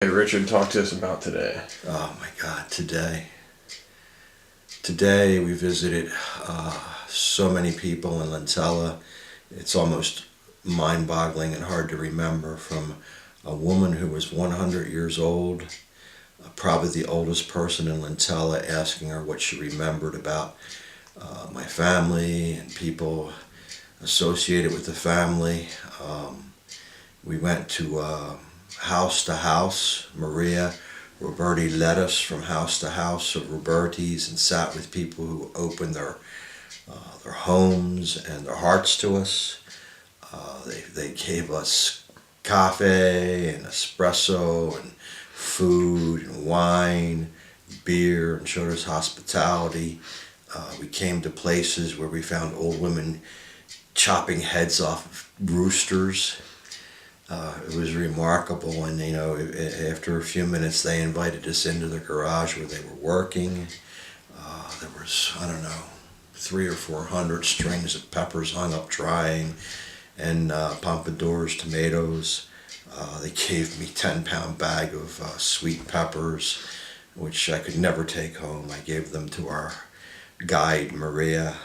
Hey Richard, talk to us about today. Oh my God, today. Today we visited so many people in Lentella. It's almost mind-boggling and hard to remember, from a woman who was 100 years old, probably the oldest person in Lentella, asking her what she remembered about my family and people associated with the family. We went to house. Maria Roberti led us from house to house of Roberti's and sat with people who opened their homes and their hearts to us. They gave us cafe and espresso and food and wine, beer, and showed us hospitality. We came to places where we found old women chopping heads off of roosters. It was remarkable, and after a few minutes they invited us into the garage where they were working. There was, I don't know, 300 or 400 strings of peppers hung up drying, and pompadours, tomatoes. They gave me a 10-pound bag of sweet peppers, which I could never take home. I gave them to our guide, Maria.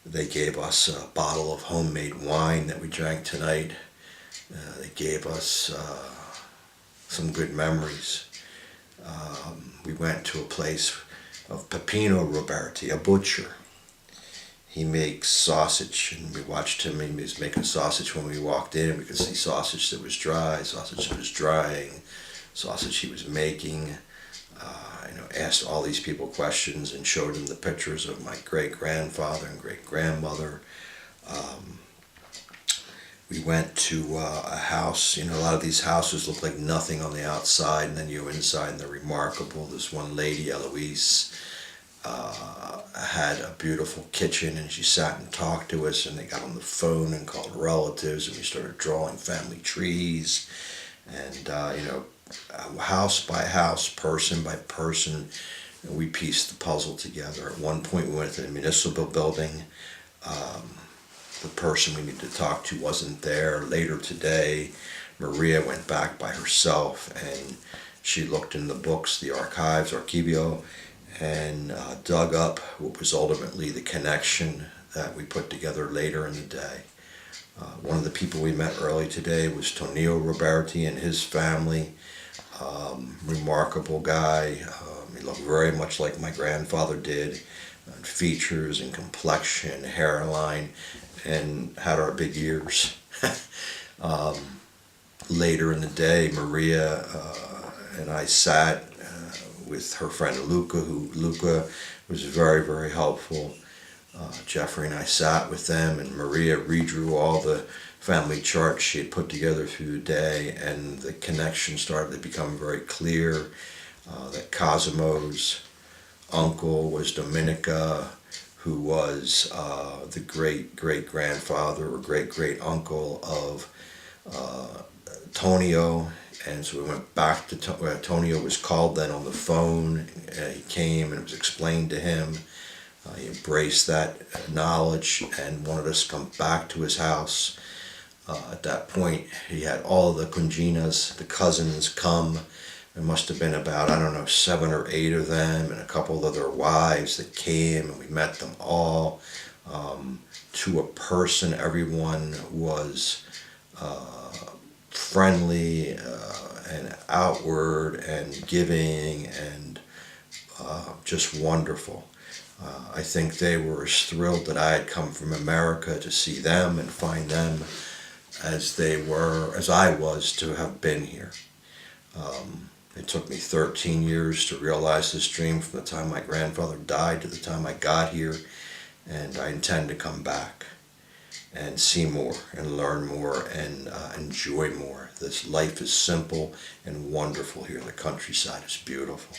They gave us a bottle of homemade wine that we drank tonight. They gave us some good memories. We went to a place of Peppino Roberti, a butcher. He makes sausage, and we watched him. He was making sausage when we walked in. We could see sausage that was dry, sausage that was drying, sausage he was making. Asked all these people questions and showed them the pictures of my great-grandfather and great-grandmother. We went to a house. A lot of these houses look like nothing on the outside, and then you go inside and they're remarkable. This one lady, Eloise, had a beautiful kitchen, and she sat and talked to us, and they got on the phone and called relatives, and we started drawing family trees. And house by house, person by person, we pieced the puzzle together. At one point we went to the municipal building. The person we needed to talk to wasn't there. Later today, Maria went back by herself, and she looked in the books, the archives, Archivio, and dug up what was ultimately the connection that we put together later in the day. One of the people we met early today was Tonio Roberti and his family. Remarkable guy. He looked very much like my grandfather did, features and complexion, hairline, and had our big ears. Later in the day, Maria and I sat with her friend Luca was very, very helpful. Jeffrey and I sat with them, and Maria redrew all the family charts she had put together through the day, and the connection started to become very clear. That Cosimo's uncle was Dominica, who was the great-great-grandfather or great-great-uncle of Tonio. And so we went back to Tonio was called then on the phone. He came, and it was explained to him. He embraced that knowledge and wanted us to come back to his house. At that point, he had all of the conginas, the cousins, come. There must have been about, 7 or 8 of them, and a couple of their wives that came, and we met them all. To a person, everyone was friendly and outward and giving and just wonderful. I think they were as thrilled that I had come from America to see them and find them as I was to have been here. It took me 13 years to realize this dream, from the time my grandfather died to the time I got here, and I intend to come back and see more and learn more and enjoy more. This life is simple and wonderful here. The countryside is beautiful.